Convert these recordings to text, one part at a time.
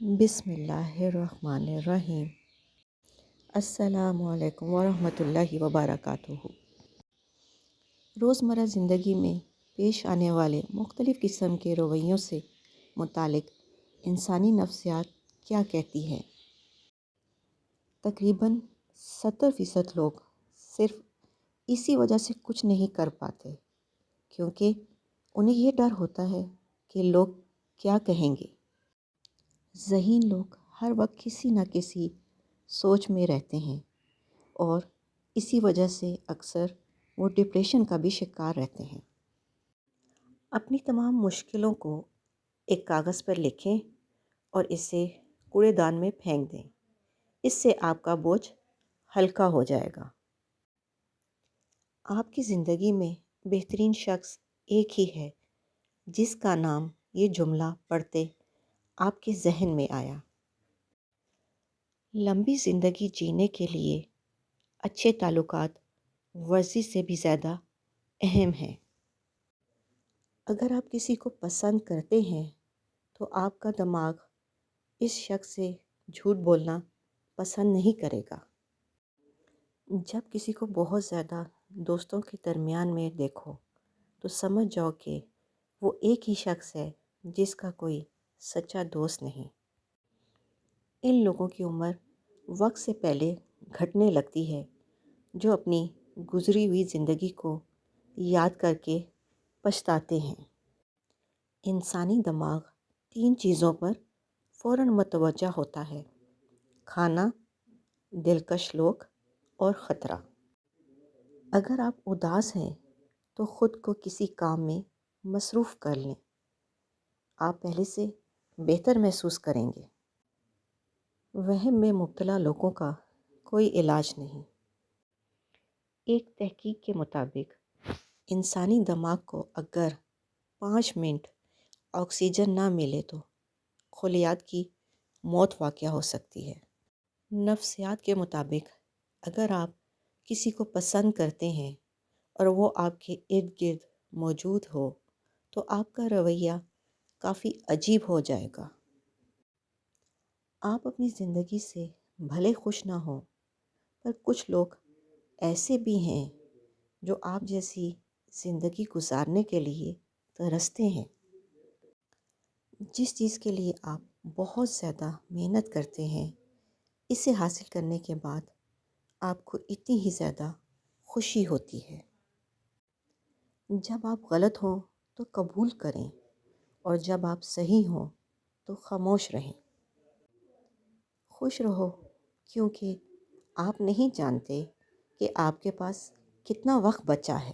بسم اللہ الرحمن الرحیم۔ السلام علیکم ورحمۃ اللہ وبرکاتہ۔ روزمرہ زندگی میں پیش آنے والے مختلف قسم کے رویوں سے متعلق انسانی نفسیات کیا کہتی ہے؟ تقریباً 70% لوگ صرف اسی وجہ سے کچھ نہیں کر پاتے کیونکہ انہیں یہ ڈر ہوتا ہے کہ لوگ کیا کہیں گے۔ ذہین لوگ ہر وقت کسی نہ کسی سوچ میں رہتے ہیں اور اسی وجہ سے اکثر وہ ڈپریشن کا بھی شکار رہتے ہیں۔ اپنی تمام مشکلوں کو ایک کاغذ پر لکھیں اور اسے کوڑے دان میں پھینک دیں۔ اس سے آپ کا بوجھ ہلکا ہو جائے گا۔ آپ کی زندگی میں بہترین شخص ایک ہی ہے جس کا نام یہ جملہ پڑھتے آپ کے ذہن میں آیا۔ لمبی زندگی جینے کے لیے اچھے تعلقات ورزش سے بھی زیادہ اہم ہیں۔ اگر آپ کسی کو پسند کرتے ہیں تو آپ کا دماغ اس شخص سے جھوٹ بولنا پسند نہیں کرے گا۔ جب کسی کو بہت زیادہ دوستوں کے درمیان میں دیکھو تو سمجھ جاؤ کہ وہ ایک ہی شخص ہے جس کا کوئی سچا دوست نہیں۔ ان لوگوں کی عمر وقت سے پہلے گھٹنے لگتی ہے جو اپنی گزری ہوئی زندگی کو یاد کر کے پچھتاتے ہیں۔ انسانی دماغ 3 چیزوں پر فوراً متوجہ ہوتا ہے: کھانا، دلکش لوگ اور خطرہ۔ اگر آپ اداس ہیں تو خود کو کسی کام میں مصروف کر لیں، آپ پہلے سے بہتر محسوس کریں گے۔ وہم میں مبتلا لوگوں کا کوئی علاج نہیں۔ ایک تحقیق کے مطابق انسانی دماغ کو اگر 5 منٹ آکسیجن نہ ملے تو خلیات کی موت واقع ہو سکتی ہے۔ نفسیات کے مطابق اگر آپ کسی کو پسند کرتے ہیں اور وہ آپ کے ارد گرد موجود ہو تو آپ کا رویہ کافی عجیب ہو جائے گا۔ آپ اپنی زندگی سے بھلے خوش نہ ہوں، پر کچھ لوگ ایسے بھی ہیں جو آپ جیسی زندگی گزارنے کے لیے ترستے ہیں۔ جس چیز کے لیے آپ بہت زیادہ محنت کرتے ہیں، اسے حاصل کرنے کے بعد آپ کو اتنی ہی زیادہ خوشی ہوتی ہے۔ جب آپ غلط ہوں تو قبول کریں اور جب آپ صحیح ہوں تو خاموش رہیں۔ خوش رہو کیونکہ آپ نہیں جانتے کہ آپ کے پاس کتنا وقت بچا ہے۔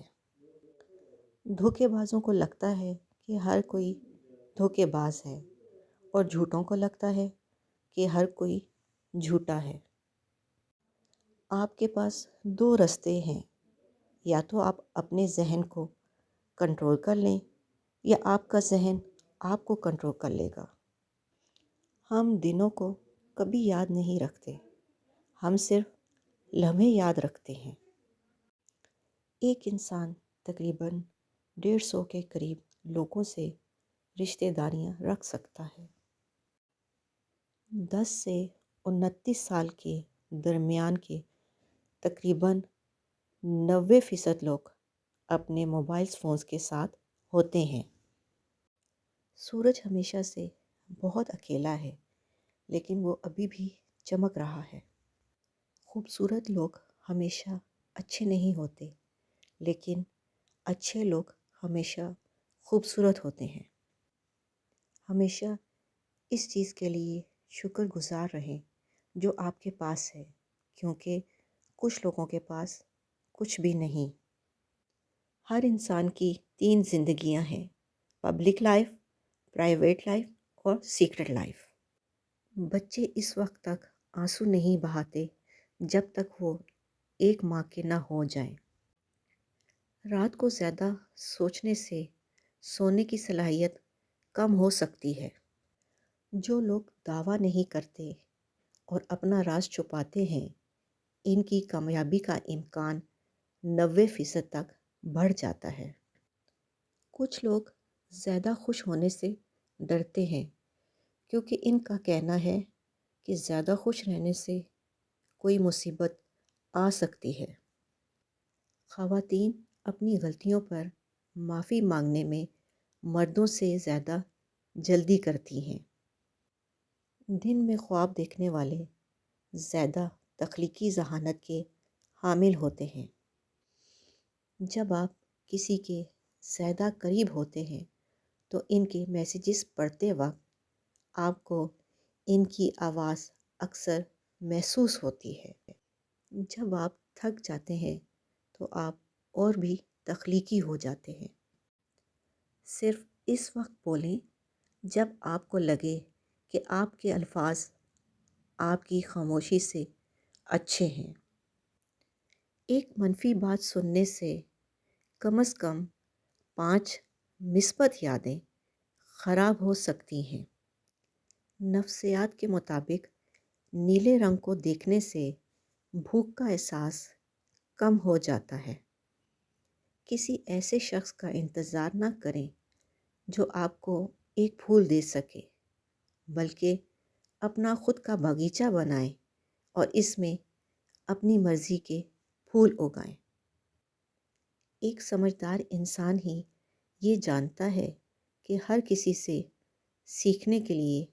دھوکے بازوں کو لگتا ہے کہ ہر کوئی دھوکے باز ہے اور جھوٹوں کو لگتا ہے کہ ہر کوئی جھوٹا ہے۔ آپ کے پاس 2 راستے ہیں، یا تو آپ اپنے ذہن کو کنٹرول کر لیں یا آپ کا ذہن آپ کو کنٹرول کر لے گا۔ ہم دنوں کو کبھی یاد نہیں رکھتے، ہم صرف لمحے یاد رکھتے ہیں۔ ایک انسان تقریباً 150 کے قریب لوگوں سے رشتہ داریاں رکھ سکتا ہے۔ 10 سے 29 سال کے درمیان کے تقریباً 90% لوگ اپنے موبائل فونز کے ساتھ ہوتے ہیں۔ سورج ہمیشہ سے بہت اکیلا ہے لیکن وہ ابھی بھی چمک رہا ہے۔ خوبصورت لوگ ہمیشہ اچھے نہیں ہوتے لیکن اچھے لوگ ہمیشہ خوبصورت ہوتے ہیں۔ ہمیشہ اس چیز کے لیے شکر گزار رہیں جو آپ کے پاس ہے، کیونکہ کچھ لوگوں کے پاس کچھ بھی نہیں۔ ہر انسان کی 3 زندگیاں ہیں: پبلک لائف، پرائیویٹ لائف اور سیکرٹ لائف۔ بچے اس وقت تک آنسو نہیں بہاتے جب تک وہ 1 ماہ کے نہ ہو جائیں۔ رات کو زیادہ سوچنے سے سونے کی صلاحیت کم ہو سکتی ہے۔ جو لوگ دعویٰ نہیں کرتے اور اپنا راز چھپاتے ہیں، ان کی کامیابی کا امکان 90% تک بڑھ جاتا ہے۔ کچھ لوگ زیادہ خوش ہونے سے ڈرتے ہیں کیونکہ ان کا کہنا ہے کہ زیادہ خوش رہنے سے کوئی مصیبت آ سکتی ہے۔ خواتین اپنی غلطیوں پر معافی مانگنے میں مردوں سے زیادہ جلدی کرتی ہیں۔ دن میں خواب دیکھنے والے زیادہ تخلیقی ذہانت کے حامل ہوتے ہیں۔ جب آپ کسی کے زیادہ قریب ہوتے ہیں تو ان کے میسیجز پڑھتے وقت آپ کو ان کی آواز اکثر محسوس ہوتی ہے۔ جب آپ تھک جاتے ہیں تو آپ اور بھی تخلیقی ہو جاتے ہیں۔ صرف اس وقت بولیں جب آپ کو لگے کہ آپ کے الفاظ آپ کی خاموشی سے اچھے ہیں۔ ایک منفی بات سننے سے کم از کم 5 مثبت یادیں خراب ہو سکتی ہیں۔ نفسیات کے مطابق نیلے رنگ کو دیکھنے سے بھوک کا احساس کم ہو جاتا ہے۔ کسی ایسے شخص کا انتظار نہ کریں جو آپ کو ایک پھول دے سکے، بلکہ اپنا خود کا باغیچہ بنائیں اور اس میں اپنی مرضی کے پھول اگائیں۔ ایک سمجھدار انسان ہی یہ جانتا ہے کہ ہر کسی سے سیکھنے کے لیے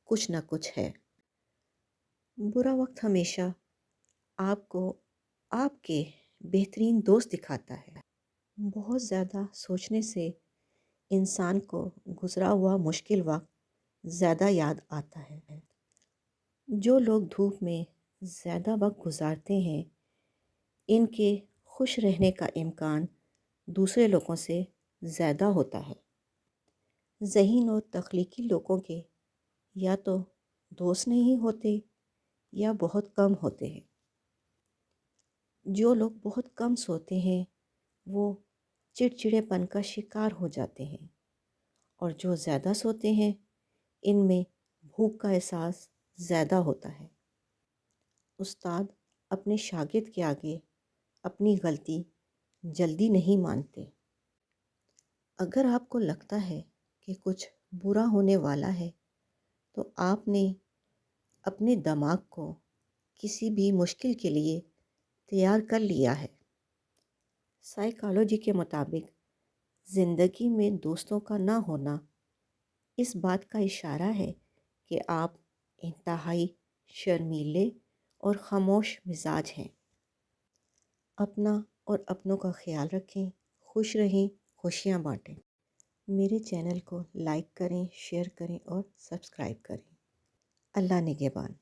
کچھ نہ کچھ ہے۔ برا وقت ہمیشہ آپ کو آپ کے بہترین دوست دکھاتا ہے۔ بہت زیادہ سوچنے سے انسان کو گزرا ہوا مشکل وقت زیادہ یاد آتا ہے۔ جو لوگ دھوپ میں زیادہ وقت گزارتے ہیں ان کے خوش رہنے کا امکان دوسرے لوگوں سے زیادہ ہوتا ہے۔ ذہین اور تخلیقی لوگوں کے یا تو دوست نہیں ہوتے یا بہت کم ہوتے ہیں۔ جو لوگ بہت کم سوتے ہیں وہ چڑچڑے پن کا شکار ہو جاتے ہیں، اور جو زیادہ سوتے ہیں ان میں بھوک کا احساس زیادہ ہوتا ہے۔ استاد اپنے شاگرد کے آگے اپنی غلطی جلدی نہیں مانتے۔ اگر آپ کو لگتا ہے کہ کچھ برا ہونے والا ہے تو آپ نے اپنے دماغ کو کسی بھی مشکل کے لیے تیار کر لیا ہے۔ سائیکالوجی کے مطابق زندگی میں دوستوں کا نہ ہونا اس بات کا اشارہ ہے کہ آپ انتہائی شرمیلے اور خاموش مزاج ہیں۔ اپنا اور اپنوں کا خیال رکھیں، خوش رہیں، خوشیاں بانٹیں۔ میرے چینل کو لائک کریں، شیئر کریں اور سبسکرائب کریں۔ اللہ نگہبان۔